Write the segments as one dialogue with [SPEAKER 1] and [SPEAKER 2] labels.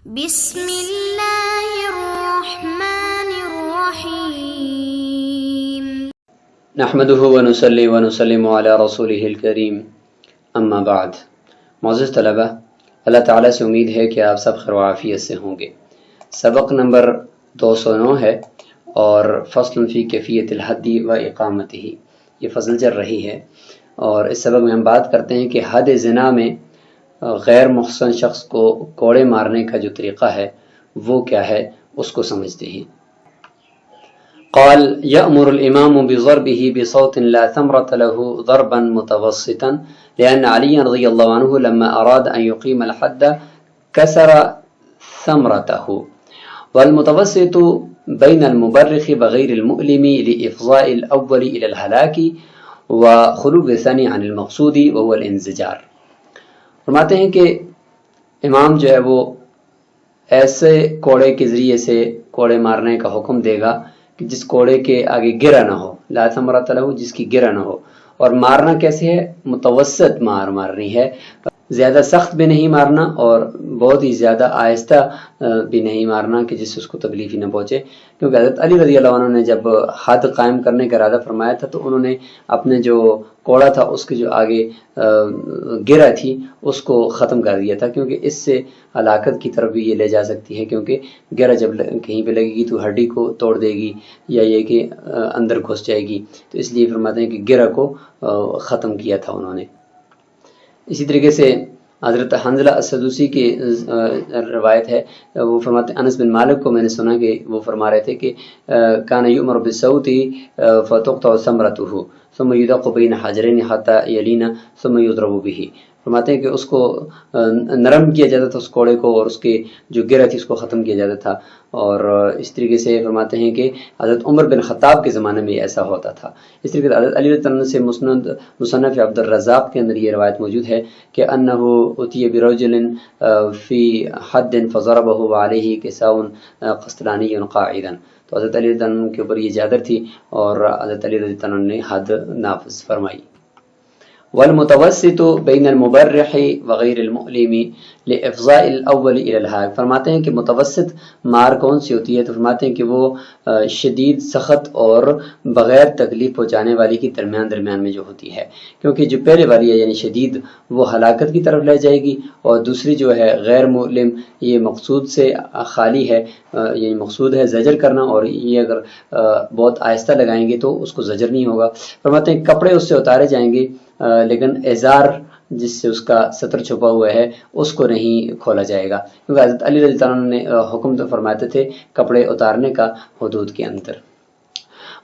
[SPEAKER 1] بسم اللہ الرحمن الرحیم
[SPEAKER 2] نحمده ونصلي ونسلم على رسوله الکریم اما بعد۔ معزز طلبہ، اللہ تعالیٰ سے امید ہے کہ آپ سب خیر و عافیت سے ہوں گے۔ سبق نمبر 209 ہے اور فصل فی کیفیت الحد و اقامتہ، یہ فصل چل رہی ہے اور اس سبق میں ہم بات کرتے ہیں کہ حد زنا میں غیر محسن شخص کو کوڑے مارنے کا جو طریقہ ہے وہ کیا ہے، اس کو سمجھتے ہیں۔ قال يأمر الإمام بضربه بصوت لا ثمرة له ضربا متوسطا لأن علي رضي الله عنه لما أراد أن يقيم الحد كسر ثمرته، والمتوسط بين المبرخ بغير المؤلم لإفضاء الأول إلى الهلاك وخلو الثاني عن المقصود وهو الانزجار۔ فرماتے ہیں کہ امام جو ہے وہ ایسے کوڑے کے ذریعے سے کوڑے مارنے کا حکم دے گا کہ جس کوڑے کے آگے گرا نہ ہو، لا ثمرۃ لہ، جس کی گرا نہ ہو، اور مارنا کیسے ہے؟ متوسط مارنی ہے، زیادہ سخت بھی نہیں مارنا اور بہت ہی زیادہ آہستہ بھی نہیں مارنا کہ جس سے اس کو تکلیف ہی نہ پہنچے، کیونکہ حضرت علی رضی اللہ عنہ نے جب حد قائم کرنے کا ارادہ فرمایا تھا تو انہوں نے اپنے جو کوڑا تھا اس کے جو آگے گرہ تھی اس کو ختم کر دیا تھا، کیونکہ اس سے ہلاکت کی طرف بھی یہ لے جا سکتی ہے، کیونکہ گرہ جب کہیں پہ لگے گی تو ہڈی کو توڑ دے گی یا یہ کہ اندر گھس جائے گی، تو اس لیے فرماتے ہیں کہ گرہ کو ختم کیا تھا انہوں نے۔ اسی طریقے سے حضرت حنظلہ السدوسی کی روایت ہے، وہ فرماتے ہیں انس بن مالک کو میں نے سنا کہ وہ فرما رہے تھے کہ کان یؤمر بالصوت فتقطع ثمرته ثم يدق بين حجرين حتى يلين ثم يضرب به۔ فرماتے ہیں کہ اس کو نرم کیا جاتا تھا، اس کوڑے کو، اور اس کے جو گرہ تھی اس کو ختم کیا جاتا تھا، اور اس طریقے سے فرماتے ہیں کہ حضرت عمر بن خطاب کے زمانے میں ایسا ہوتا تھا۔ اس طریقے سے حضرت علی رضی اللہ عنہ سے مصنف عبد الرزاق کے اندر یہ روایت موجود ہے کہ انہ اتی برجل فی حد فضربہ وعلیہ کساء قسطلانی قاعدا، تو حضرت علی رضی اللہ عنہ کے اوپر یہ چادر تھی اور حضرت علی رضی اللہ عنہ نے حد نافذ فرمائی۔ والمتوسط بین المبرح وغیر المؤلم لافضاء الاول الى الهلاك، فرماتے ہیں کہ متوسط مار کون سی ہوتی ہے؟ تو فرماتے ہیں کہ وہ شدید سخت اور بغیر تکلیف پہنچانے والی کی درمیان میں جو ہوتی ہے، کیونکہ جو پہلے والی ہے یعنی شدید وہ ہلاکت کی طرف لے جائے گی، اور دوسری جو ہے غیر مؤلم یہ مقصود سے خالی ہے، یعنی مقصود ہے زجر کرنا، اور یہ اگر بہت آہستہ لگائیں گے تو اس کو زجر نہیں ہوگا۔ فرماتے ہیں کپڑے اس سے اتارے جائیں گے لیکن ازار جس سے اس کا سطر چھپا ہوا ہے اس کو نہیں کھولا جائے گا، کیونکہ حضرت علی رضی اللہ عنہ نے حکم تو فرماتے تھے کپڑے اتارنے کا حدود کے اندر۔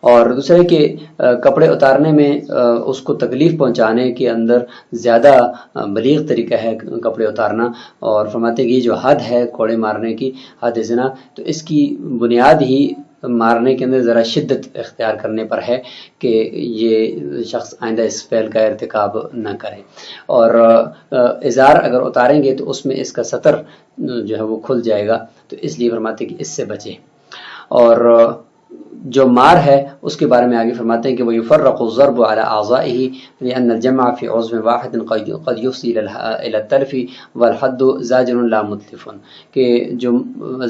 [SPEAKER 2] اور دوسرے کہ کپڑے اتارنے میں اس کو تکلیف پہنچانے کے اندر زیادہ بلیغ طریقہ ہے کپڑے اتارنا، اور فرماتے کہ یہ جو حد ہے کوڑے مارنے کی، حد زنا، تو اس کی بنیاد ہی مارنے کے اندر ذرا شدت اختیار کرنے پر ہے کہ یہ شخص آئندہ اس فعل کا ارتکاب نہ کرے، اور ازار اگر اتاریں گے تو اس میں اس کا سطر جو ہے وہ کھل جائے گا، تو اس لیے فرماتے کہ اس سے بچے۔ اور جو مار ہے اس کے بارے میں آگے فرماتے ہیں کہ وَيُفَرَّقُ الضَّرْبُ عَلَى أَعْضَائِهِ لِأَنَّ الْجَمْعَ فِي عُضْوٍ وَاحِدٍ قَدْ يُفْضِي إِلَى التَّلْفِ وَالْحَدُّ زَاجِرٌ لَا مُتْلِفٌ، کہ جو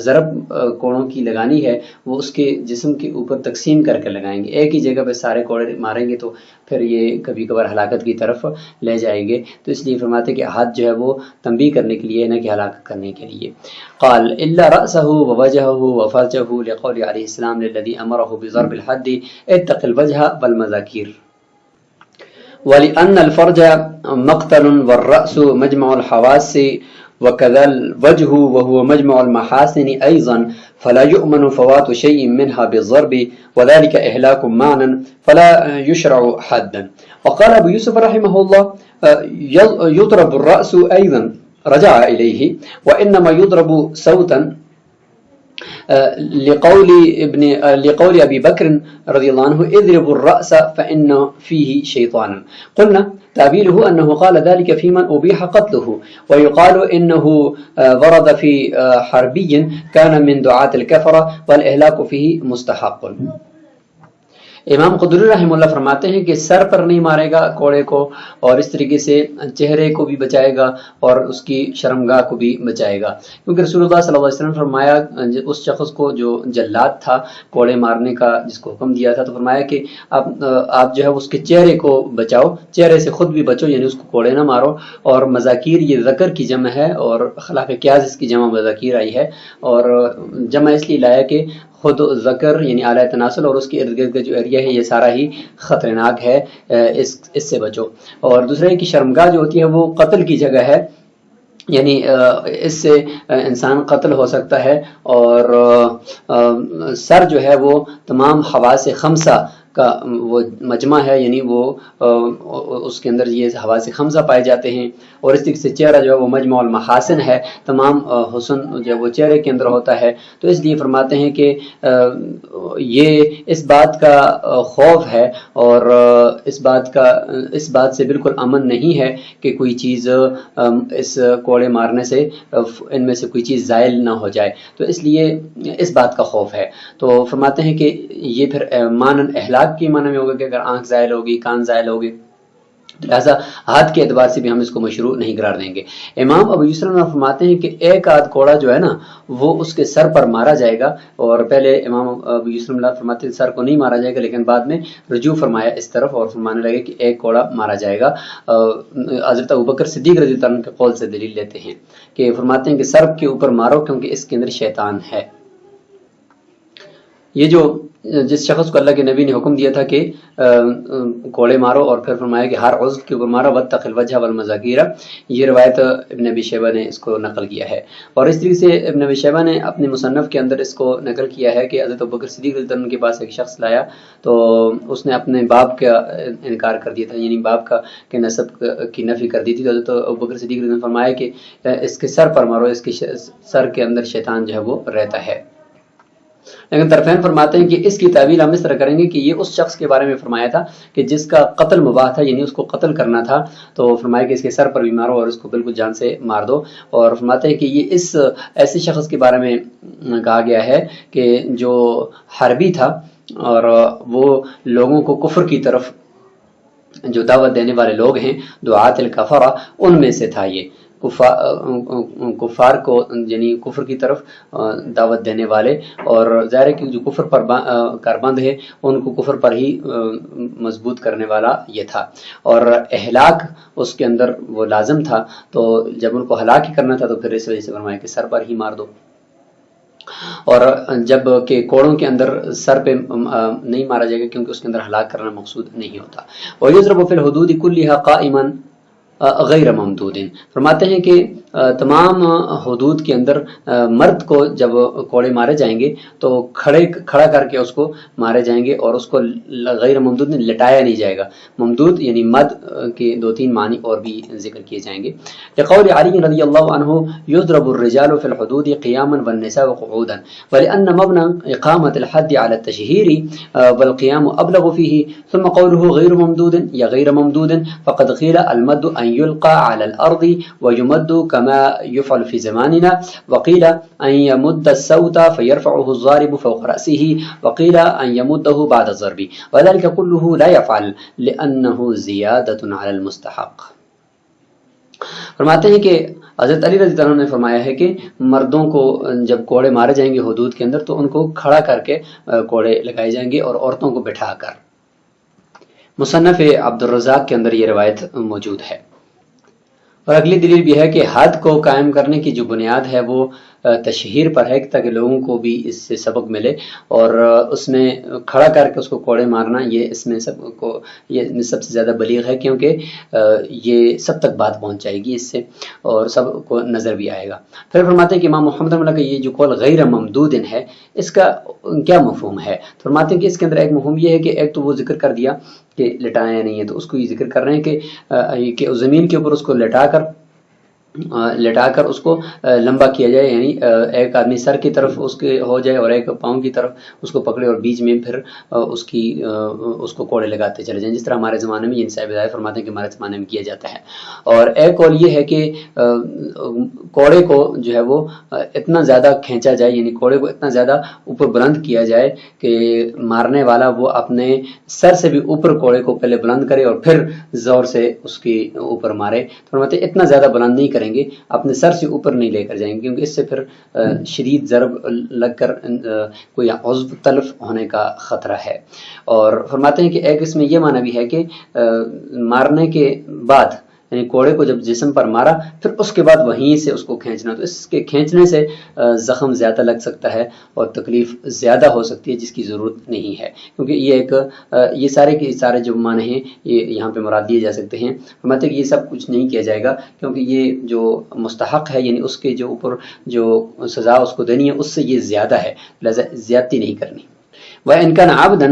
[SPEAKER 2] ضرب کوڑوں کی لگانی ہے وہ اس کے جسم کے اوپر تقسیم کر کے لگائیں گے، ایک ہی جگہ پہ سارے کوڑے ماریں گے تو پھر یہ کبھی کبھار ہلاکت کی طرف لے جائیں گے، تو اس لیے فرماتے کہ حد جو ہے وہ تنبیہ کرنے کے لیے نہ کہ ہلاکت کرنے کے لیے۔ قال الا رأسه ووجهه وفرجه لقول عليه السلام للذي امره بضرب الحد اتق الوجه والمذاكير، ولأن الفرج مقتل والرأس مجمع الحواس وكذا الوجه وهو مجمع المحاسن أيضا، فلا يؤمن فوات شيء منها بالضرب وذلك إهلاك معنى فلا يشرع حدا۔ وقال أبو يوسف رحمه الله يضرب الرأس أيضا، رجع إليه، وإنما يضرب صوتا لقول أبي بكر رضي الله عنه اضربوا الرأس فإن فيه شيطانا، قلنا تأويله أنه قال ذلك في من أبيح قتله، ويقال إنه ورد في حربي كان من دعاة الكفرة والإهلاك فيه مستحق۔ امام قدری رحمہ اللہ فرماتے ہیں کہ سر پر نہیں مارے گا کوڑے کو، اور اس طریقے سے چہرے کو بھی بچائے گا اور اس کی شرمگاہ کو بھی بچائے گا، کیونکہ رسول اللہ صلی اللہ علیہ وسلم فرمایا اس شخص کو جو جلاد تھا کوڑے مارنے کا جس کو حکم دیا تھا، تو فرمایا کہ آپ جو ہے اس کے چہرے کو بچاؤ، چہرے سے خود بھی بچو، یعنی اس کو کوڑے نہ مارو۔ اور مذاکیر یہ ذکر کی جمع ہے، اور خلاف قیاس اس کی جمع مذاکیر آئی ہے، اور جمع اس لیے لایا کہ خود ذکر یعنی اعلیٰ تناسل اور اس کے ارد گرد کا جو ایریا ہے یہ سارا ہی خطرناک ہے، اس سے بچو۔ اور دوسرا ہے کہ شرمگاہ جو ہوتی ہے وہ قتل کی جگہ ہے، یعنی اس سے انسان قتل ہو سکتا ہے، اور سر جو ہے وہ تمام حواس خمسہ کا وہ مجمع ہے، یعنی وہ اس کے اندر یہ حواس خمسہ پائے جاتے ہیں، اور اس طریقے سے چہرہ جو ہے وہ مجمع المحاسن ہے، تمام حسن جو ہے وہ چہرے کے اندر ہوتا ہے۔ تو اس لیے فرماتے ہیں کہ یہ اس بات کا خوف ہے، اور اس بات سے بالکل امن نہیں ہے کہ کوئی چیز اس کوڑے مارنے سے ان میں سے کوئی چیز زائل نہ ہو جائے، تو اس لیے اس بات کا خوف ہے۔ تو فرماتے ہیں کہ یہ پھر مانن اہلاک کی معنی میں ہوگا کہ اگر آنکھ زائل ہوگی، کان زائل ہوگی، لہٰذا ہاتھ کے اعتبار سے بھی ہم اس کو مشروع نہیں قرار دیں گے۔ امام ابو یوسف فرماتے ہیں کہ ایک آدھ کوڑا جو ہے نا وہ اس کے سر پر مارا جائے گا، اور پہلے امام ابو یوسف فرماتے ہیں سر کو نہیں مارا جائے گا، لیکن بعد میں رجوع فرمایا اس طرف اور فرمانے لگے کہ ایک کوڑا مارا جائے گا۔ حضرت ابوبکر صدیق رضی اللہ عنہ کے قول سے دلیل لیتے ہیں کہ فرماتے ہیں کہ سر کے اوپر مارو کیونکہ اس کے اندر شیطان ہے۔ یہ جو جس شخص کو اللہ کے نبی نے حکم دیا تھا کہ کوڑے مارو، اور پھر فرمایا کہ ہر عضو کے اوپر مارو واتق الوجہ والمذاکیر، یہ روایت ابن ابی شیبہ نے اس کو نقل کیا ہے، اور اس طریقے سے ابن ابی شیبہ نے اپنے مصنف کے اندر اس کو نقل کیا ہے کہ حضرت ابوبکر صدیق رضی اللہ عنہ کے پاس ایک شخص لایا تو اس نے اپنے باپ کا انکار کر دیا تھا، یعنی باپ کا کہ نسب کی نفی کر دی تھی، تو حضرت ابوبکر صدیق رضی اللہ عنہ نے فرمایا کہ اس کے سر پر مارو، اس کے سر کے اندر شیطان جو ہے وہ رہتا ہے۔ لیکن طرفین فرماتے ہیں کہ اس کی تعویل ہم اس طرح کریں گے کہ یہ اس شخص کے بارے میں فرمایا تھا کہ جس کا قتل مباح تھا، یعنی اس کو قتل کرنا تھا، تو فرمایا کہ اس کے سر پر بھی مارو اور اس کو بالکل جان سے مار دو۔ اور فرماتے ہیں کہ یہ اس ایسے شخص کے بارے میں کہا گیا ہے کہ جو حربی تھا اور وہ لوگوں کو کفر کی طرف جو دعوت دینے والے لوگ ہیں دعات الکفرہ، ان میں سے تھا، یہ کفار کو یعنی کفر کی طرف دعوت دینے والے، اور ظاہر ہے کہ جو کفر پر کاربند ہے ان کو کفر پر ہی مضبوط کرنے والا یہ تھا، اور اہلاک اس کے اندر وہ لازم تھا، تو جب ان کو ہلاک ہی کرنا تھا تو پھر اس وجہ سے فرمایا کہ سر پر ہی مار دو۔ اور جب کہ کوڑوں کے اندر سر پہ نہیں مارا جائے گا کیونکہ اس کے اندر ہلاک کرنا مقصود نہیں ہوتا۔ وَيُضْرَبُ فِي الْحُدُودِ كُلِّهَا قَائِمًا غیر ممدود، فرماتے ہیں کہ تمام حدود کے اندر مرد کو جب کوڑے مارے جائیں گے تو کھڑا کر کے اس کو مارے جائیں گے، اور اس کو غیر ممدود نہیں لٹایا نہیں جائے گا۔ ممدود یعنی مد کے دو تین معنی اور بھی ذکر کیے جائیں گے۔ لقول علی رضی اللہ عنہ یضرب الرجال فی الحدود قیاما والنساء قعودا ولأن مبنى اقامة الحد على التشهير والقيام ابلغ فيه، ثم قوله غیر ممدود یا غیر ممدود فقد قیل المد ان يلقى على الارض ويمد كما يفعل في زماننا، وقيل ان يمد الصوت فيرفعه الضارب فوق رأسه، وقيل ان يمده بعد الضرب، وذلك كله لا يفعل لأنه زيادة على المستحق۔ فرماتے ہیں کہ حضرت علی رضی اللہ عنہ نے فرمایا ہے کہ مردوں کو جب کوڑے مارے جائیں گے حدود کے اندر تو ان کو کھڑا کر کے کوڑے لگائے جائیں گے، اور عورتوں کو بٹھا کر۔ مصنف عبد الرزاق کے اندر یہ روایت موجود ہے۔ اور اگلی دلیل بھی ہے کہ حد کو قائم کرنے کی جو بنیاد ہے وہ تشہیر پر ہے تاکہ لوگوں کو بھی اس سے سبق ملے، اور اس میں کھڑا کر کے اس کو کوڑے مارنا یہ اس میں سب سے زیادہ بلیغ ہے، کیونکہ یہ سب تک بات پہنچ جائے گی اس سے اور سب کو نظر بھی آئے گا۔ پھر فرماتے ہیں کہ امام محمد رحمہ اللہ کا یہ جو قول غیر ممدود ہے اس کا کیا مفہوم ہے؟ فرماتے ہیں کہ اس کے اندر ایک مفہوم یہ ہے کہ ایک تو وہ ذکر کر دیا کہ لٹایا نہیں ہے، تو اس کو یہ ذکر کر رہے ہیں کہ زمین کے اوپر اس کو لٹا کر لٹا کر اس کو لمبا کیا جائے، یعنی ایک آدمی سر کی طرف اس کے ہو جائے اور ایک پاؤں کی طرف اس کو پکڑے اور بیچ میں پھر اس کو کوڑے لگاتے چلے جائیں، جس طرح ہمارے زمانے میں صاحب ہدایت فرماتے ہیں کہ ہمارے زمانے میں کیا جاتا ہے۔ اور ایک قول یہ ہے کہ کوڑے کو جو ہے وہ اتنا زیادہ کھینچا جائے، یعنی کوڑے کو اتنا زیادہ اوپر بلند کیا جائے کہ مارنے والا وہ اپنے سر سے بھی اوپر کوڑے کو پہلے بلند کرے اور پھر زور سے اس کے اوپر مارے۔ فرماتے اتنا زیادہ بلند نہیں کریں گے، اپنے سر سے اوپر نہیں لے کر جائیں گے، کیونکہ اس سے پھر شدید ضرب لگ کر کوئی عضو تلف ہونے کا خطرہ ہے۔ اور فرماتے ہیں کہ ایک اس میں یہ معنی بھی ہے کہ مارنے کے بعد، یعنی کوڑے کو جب جسم پر مارا پھر اس کے بعد وہیں سے اس کو کھینچنا، تو اس کے کھینچنے سے زخم زیادہ لگ سکتا ہے اور تکلیف زیادہ ہو سکتی ہے، جس کی ضرورت نہیں ہے، کیونکہ یہ سارے جو معنی ہیں یہ یہاں پہ مراد دیے جا سکتے ہیں۔ فرماتے ہیں کہ یہ سب کچھ نہیں کیا جائے گا، کیونکہ یہ جو مستحق ہے، یعنی اس کے جو اوپر جو سزا اس کو دینی ہے اس سے یہ زیادہ ہے، لہذا زیادتی نہیں کرنی۔ وَإِنْ كَانَ عَبْدًا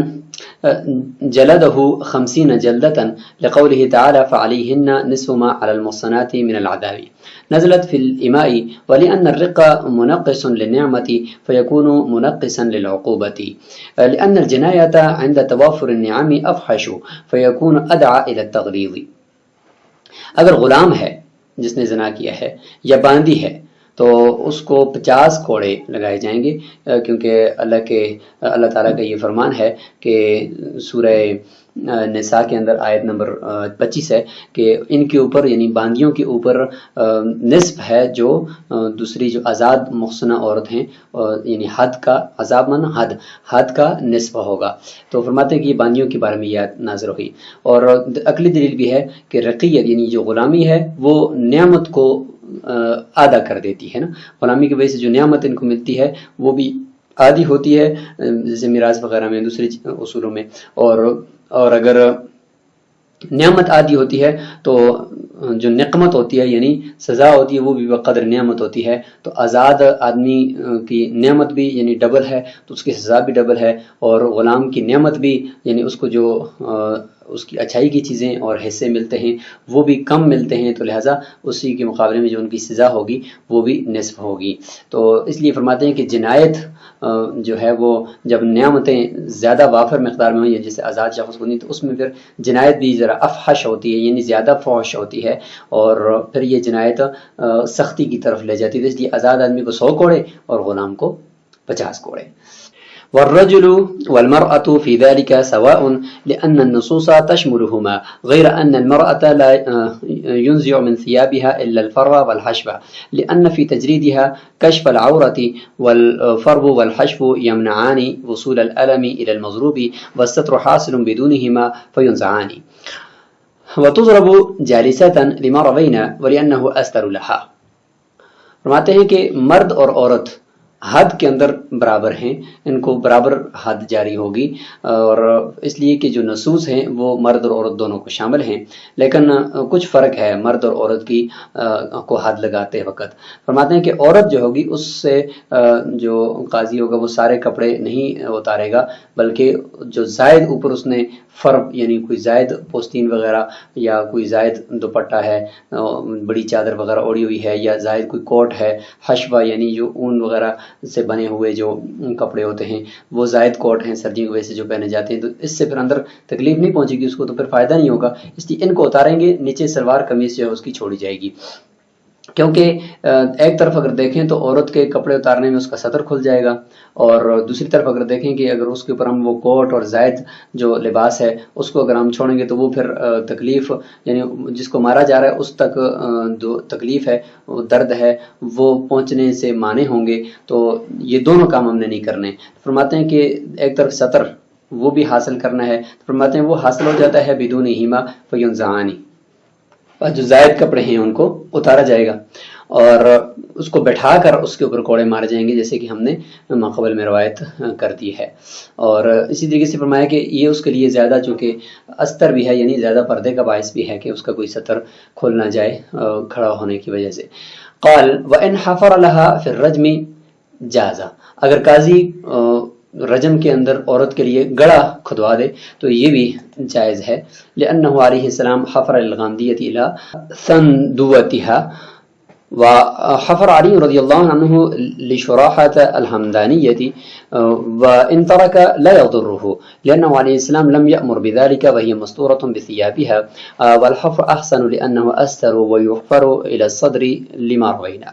[SPEAKER 2] جلده 50 جلدة لقوله تعالى فعليهن نصف ما على المحصنات من العذاب نزلت في الإماء ولأن الرق منقص للنعمة فيكون منقصا للعقوبة لأن الجناية عند توافر النعم أفحش فيكون أدعى إلى التغليظ۔ اگر غلام ہے جس نے زنا کیا ہے یا باندی ہے تو اس کو 50 کوڑے لگائے جائیں گے، کیونکہ اللہ تعالیٰ کا یہ فرمان ہے کہ سورہ نساء کے اندر آیت نمبر 25 ہے کہ ان کے اوپر، یعنی باندیوں کے اوپر نصف ہے جو دوسری جو آزاد محصنہ عورت ہیں، یعنی حد کا عذاب من حد کا نصف ہوگا۔ تو فرماتے ہیں کہ یہ باندیوں کے بارے میں یہ آیت نازل ہوئی۔ اور عقلی دلیل بھی ہے کہ رقیت یعنی جو غلامی ہے وہ نعمت کو آدھا کر دیتی ہے نا، غلامی کی وجہ سے جو نعمت ان کو ملتی ہے وہ بھی آدھی ہوتی ہے، جیسے میراث وغیرہ میں دوسرے اصولوں میں، اور اگر نعمت آدھی ہوتی ہے تو جو نقمت ہوتی ہے یعنی سزا ہوتی ہے وہ بھی بقدر نعمت ہوتی ہے۔ تو آزاد آدمی کی نعمت بھی یعنی ڈبل ہے تو اس کی سزا بھی ڈبل ہے، اور غلام کی نعمت بھی یعنی اس کو جو اس کی اچھائی کی چیزیں اور حصے ملتے ہیں وہ بھی کم ملتے ہیں، تو لہٰذا اسی کے مقابلے میں جو ان کی سزا ہوگی وہ بھی نصف ہوگی۔ تو اس لیے فرماتے ہیں کہ جنایت جو ہے وہ جب نعمتیں زیادہ وافر مقدار میں ہوئی، جیسے آزاد شخص کو نہیں، تو اس میں پھر جنایت بھی ذرا افحش ہوتی ہے، یعنی زیادہ فحش ہوتی ہے، اور پھر یہ جنایت سختی کی طرف لے جاتی ہے۔ اس لیے آزاد آدمی کو 100 کوڑے اور غلام کو 50 کوڑے۔ والرجل والمرأة في ذلك سواء لأن النصوص تشملهما غير أن المرأة لا ينزع من ثيابها إلا الفر والحشف لأن في تجريدها كشف العورة والفر والحشف يمنعان وصول الألم إلى المضروب والستر حاصل بدونهما فينزعان وتضرب جالسة لما روينا ولأنه أستر لها۔ فرماتے ہیں کہ مرد اور عورت حد کے اندر برابر ہیں، ان کو برابر حد جاری ہوگی، اور اس لیے کہ جو نصوص ہیں وہ مرد اور عورت دونوں کو شامل ہیں، لیکن کچھ فرق ہے مرد اور عورت کی کو حد لگاتے وقت۔ فرماتے ہیں کہ عورت جو ہوگی اس سے جو قاضی ہوگا وہ سارے کپڑے نہیں اتارے گا، بلکہ جو زائد اوپر اس نے فرق یعنی کوئی زائد پوستین وغیرہ یا کوئی زائد دوپٹہ ہے، بڑی چادر وغیرہ اوڑی ہوئی ہے، یا زائد کوئی کوٹ ہے، حشوہ یعنی جو اون وغیرہ سے بنے ہوئے جو کپڑے ہوتے ہیں وہ زائد کوٹ ہیں سردیوں کی وجہ سے جو پہنے جاتے ہیں، تو اس سے پھر اندر تکلیف نہیں پہنچے گی اس کو، تو پھر فائدہ نہیں ہوگا، اس لیے ان کو اتاریں گے، نیچے سلوار قمیص جو ہے اس کی چھوڑی جائے گی۔ کیونکہ ایک طرف اگر دیکھیں تو عورت کے کپڑے اتارنے میں اس کا سطر کھل جائے گا، اور دوسری طرف اگر دیکھیں کہ اگر اس کے اوپر ہم وہ کوٹ اور زائد جو لباس ہے اس کو اگر ہم چھوڑیں گے تو وہ پھر تکلیف یعنی جس کو مارا جا رہا ہے اس تک جو تکلیف ہے وہ درد ہے وہ پہنچنے سے مانے ہوں گے، تو یہ دونوں کام ہم نے نہیں کرنے۔ فرماتے ہیں کہ ایک طرف سطر وہ بھی حاصل کرنا ہے، فرماتے ہیں وہ حاصل ہو جاتا ہے بدون ہیما فینزعانی، جو زائد کپڑے ہیں ان کو اتارا جائے گا اور اس کو بٹھا کر اس کے اوپر کوڑے مارے جائیں گے، جیسے کہ ہم نے ماقبل میں روایت کر دی ہے۔ اور اسی طریقے سے فرمایا کہ یہ اس کے لیے زیادہ چونکہ استر بھی ہے یعنی زیادہ پردے کا باعث بھی ہے کہ اس کا کوئی سطر کھل نہ جائے کھڑا ہونے کی وجہ سے۔ قال وَإِنْ حَفَرَ لَهَا فِي الرَّجْمِ جَازَ، اگر قاضی رجم کے اندر عورت کے لیے گڑھا کھدوا دے تو یہ بھی جائز ہے، لأنه علیہ السلام حفر الغامدیۃ الی ثندوتها، وحفر علي رضي الله عنه لشراحة الحمدانية وإن ترك لا يضره لأنه عليه السلام لم يأمر بذلك وهي مستورة بثيابها والحفر أحسن لأنه أستر ويحفر إلى الصدر لما روينا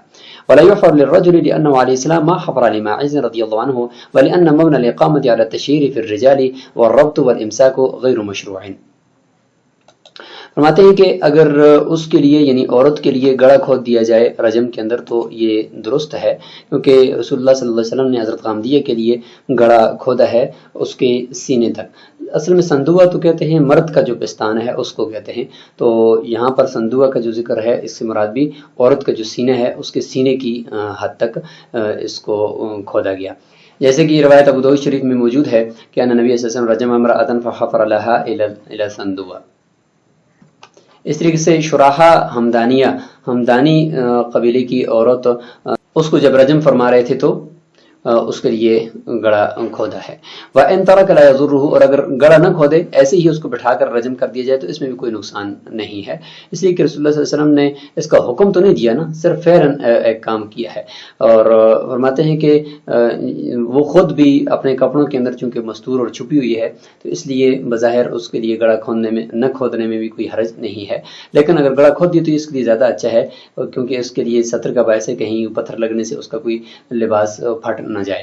[SPEAKER 2] ولا يحفر للرجل لأنه عليه السلام ما حفر لماعز رضي الله عنه ولأن مبنى الإقامة على التشهير في الرجال والربط والإمساك غير مشروع. فرماتے ہیں کہ اگر اس کے لیے یعنی عورت کے لیے گڑا کھود دیا جائے رجم کے اندر تو یہ درست ہے، کیونکہ رسول اللہ صلی اللہ علیہ وسلم نے حضرت غامدیہ کے لیے گڑا کھودا ہے اس کے سینے تک. اصل میں سندوا تو کہتے ہیں مرد کا جو پستان ہے اس کو کہتے ہیں، تو یہاں پر سندوا کا جو ذکر ہے اس سے مراد بھی عورت کا جو سینہ ہے اس کے سینے کی حد تک اس کو کھودا گیا. جیسے کہ یہ روایت ابو داؤد شریف میں موجود ہے کہ ان نبی صلی اللہ علیہ وسلم رجم امرأۃ فحفر لها الى سندوا. اس طریقے سے شراحہ ہمدانی قبیلے کی عورت اس کو جب رجم فرما رہے تھے تو اس کے لیے گڑا کھودا ہے. وَإِن تَرَكَ لَا يَضُرُّهُ، اور اگر گڑا نہ کھودے ایسے ہی اس کو بٹھا کر رجم کر دیا جائے تو اس میں بھی کوئی نقصان نہیں ہے، اس لیے کہ رسول اللہ صلی اللہ علیہ وسلم نے اس کا حکم تو نہیں دیا نا، صرف فعلاً ایک کام کیا ہے. اور فرماتے ہیں کہ وہ خود بھی اپنے کپڑوں کے اندر چونکہ مستور اور چھپی ہوئی ہے تو اس لیے بظاہر اس کے لیے گڑا کھودنے میں بھی کوئی حرج نہیں ہے، لیکن اگر گڑا کھود دی تو اس کے لیے زیادہ اچھا ہے کیونکہ اس کے لیے سطر کا باعث ہے، کہیں پتھر لگنے سے اس کا کوئی لباس پھٹ نہ جائے.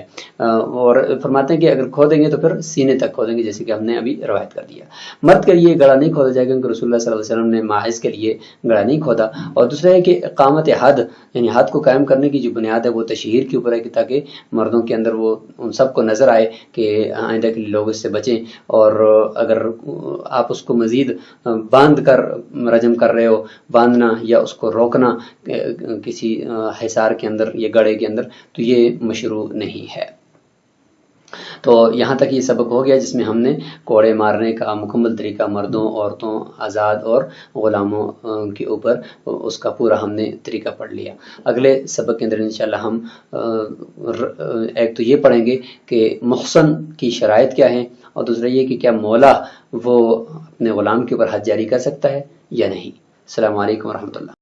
[SPEAKER 2] اور فرماتے ہیں کہ اگر کھودیں گے تو پھر سینے تک کھودیں گے جیسے کہ ہم نے ابھی روایت کر دیا. مرد کے لیے گڑا نہیں کھودا جائے گا کیونکہ رسول اللہ صلی اللہ علیہ وسلم نے ماعز کے لیے گڑا نہیں کھودا. اور دوسرا ہے کہ اقامت حد یعنی حد کو قائم کرنے کی جو بنیاد ہے وہ تشہیر کے اوپر ہے کہ تاکہ مردوں کے اندر وہ ان سب کو نظر آئے کہ آئندہ کے لیے لوگ اس سے بچیں. اور اگر آپ اس کو مزید باندھ کر رجم کر رہے ہو، باندھنا یا اس کو روکنا کسی حصار کے اندر یا گڑے کے اندر تو یہ مشروع نہیں ہے. تو یہاں تک یہ سبق ہو گیا جس میں ہم نے کوڑے مارنے کا مکمل طریقہ مردوں، عورتوں، آزاد اور غلاموں کے اوپر اس کا پورا ہم نے طریقہ پڑھ لیا. اگلے سبق کے اندر انشاءاللہ ہم ایک تو یہ پڑھیں گے کہ محسن کی شرائط کیا ہیں، اور دوسرا یہ کہ کیا مولا وہ اپنے غلام کے اوپر حد جاری کر سکتا ہے یا نہیں. السلام علیکم ورحمۃ اللہ.